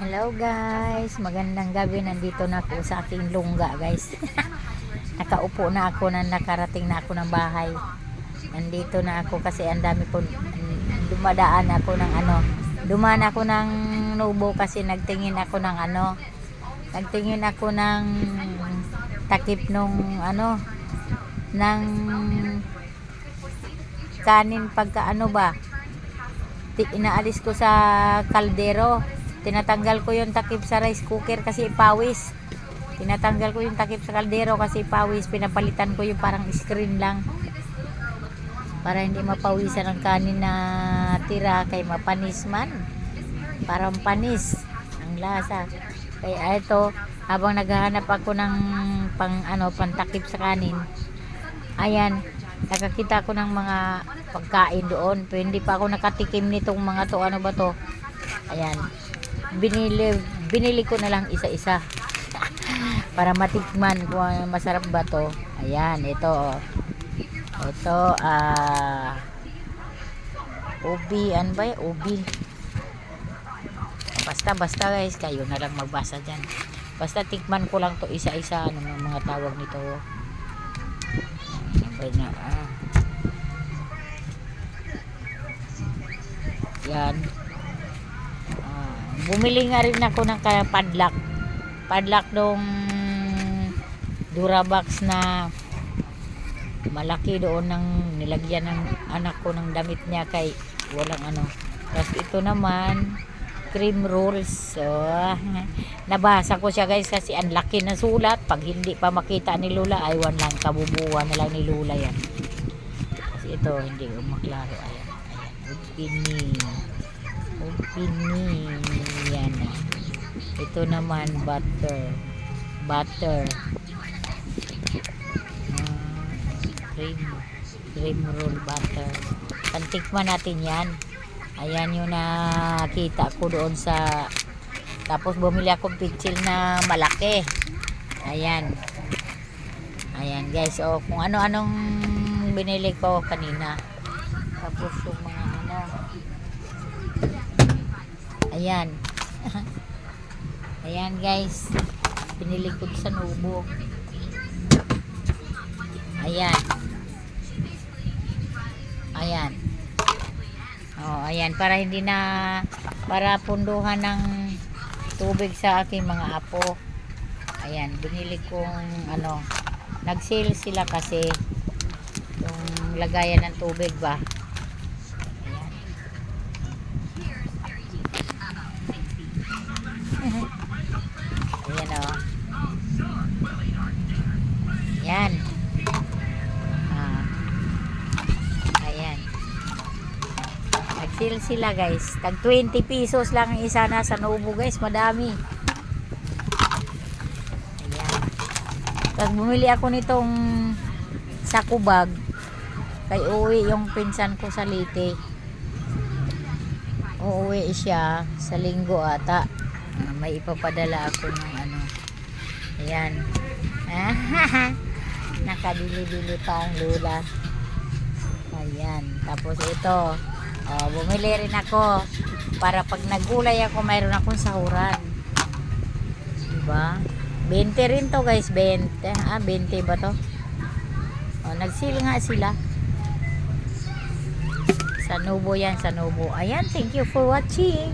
Hello guys, magandang gabi. Nandito na ako sa aking lungga guys. Nakaupo na ako na nakarating na ako ng bahay. Nandito na ako kasi ang dami ko dumadaan ako ng dumaan ako ng Nubo kasi nagtingin ako ng nagtingin ako ng takip nung ng kanin pagka inaalis ko sa kaldero. Tinatanggal ko yung takip sa rice cooker kasi pawis. Tinatanggal ko yung takip sa kaldero kasi pawis. Pinapalitan ko yung parang screen lang. Para hindi mapawisan ang kanin na tira kay mapanis man. Parang panis ang lasa. Kaya ito, habang naghahanap ako ng pantakip sa kanin. Ayan, nakakita ko ng mga pagkain doon. Pero hindi pa ako nakatikim nitong mga to. Ano ba to? Ayan. Binili ko na lang isa-isa para matikman kung masarap ba to. Ayan, ito ubi, ano ba yung ubi? Basta guys, kayo na lang magbasa dyan. Basta tikman ko lang to isa-isa. Ano mga tawag nito? Yan. Bumili nga rin ako ng padlock dong Durabox na malaki doon ng nilagyan ng anak ko ng damit niya kay walang Tapos ito naman cream rolls. So, nabasa ko siya guys kasi ang laki na sulat. Pag hindi pa makita ni Lola, aywan lang, kabubuan na lang ni Lola yan. Kasi ito hindi maklaro. Ayan. Upini yan. Ito naman butter cream roll butter. Pantikman natin yan. Ayan yung nakita ko doon sa, tapos bumili akong pitsil na malaki. Ayan guys, kung ano-anong binili ko kanina. Tapos yung mga ayan ayan guys, binili ko sa Nubo. Ayan para hindi na, para punduhan ng tubig sa aking mga apo. Ayan, binili kong nag-sale sila kasi yung lagayan ng tubig ba. Yan. Ayan. Nag-sale sila guys. Tag 20 pesos lang ang isa na sa Nubo guys. Madami. Ayan. Tapos bumili ako nitong saku bag. Kay uwi yung pinsan ko sa Leyte. Uuwi siya sa linggo ata. May ipapadala ako ng Ayan. Nakadili-dili pa ang Lola. Ayan. Tapos ito, bumili rin ako para pag nagulay ako mayroon akong sahuran. Diba? 20 rin to guys. 20 ba to? Nag-sale nga sila sa Nubo yan, sa Nubo. Ayan, thank you for watching.